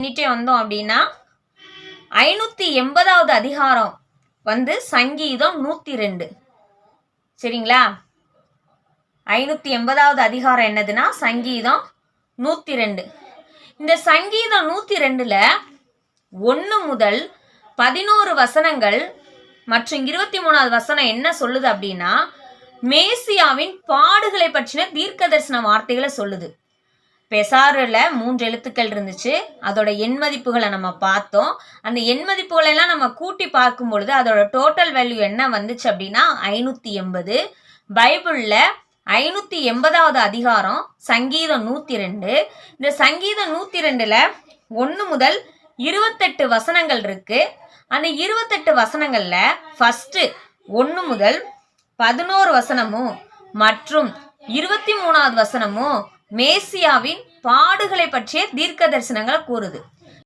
பண்ணிட்டே வந்தோம் அப்படின்னா 580வது அதிகாரம் சங்கீதம் 102. சரிங்களா? 580வது அதிகாரம் என்னதுன்னா சங்கீதம் 102. இந்த சங்கீதம் 102ல 1 முதல் 11 வசனங்கள் மற்றும் 23வது வசனம் என்ன சொல்லுது அப்படின்னா மேசியாவின் பாடுகளை பற்றின தீர்க்க தரிசன வார்த்தைகளை சொல்லுது. பெசாரில் 3 எழுத்துக்கள் இருந்துச்சு. அதோட எண் மதிப்புகளை நம்ம பார்த்தோம். அந்த எண் மதிப்புகளை எல்லாம் நம்ம கூட்டி பார்க்கும் பொழுது அதோட டோட்டல் வேல்யூ என்ன வந்துச்சு அப்படின்னா 580. பைபிளில் 580வது அதிகாரம் சங்கீதம் 102. இந்த சங்கீதம் 102ல 1 முதல் 28 வசனங்கள் இருக்கு. அந்த 28 வசனங்கள்ல ஃபர்ஸ்ட் 1 முதல் 11 வசனமும் மற்றும் 23வது வசனமும் மேசியாவின் பாடுகளை பற்றிய தீர்க்க தரிசனங்களை கூறுது.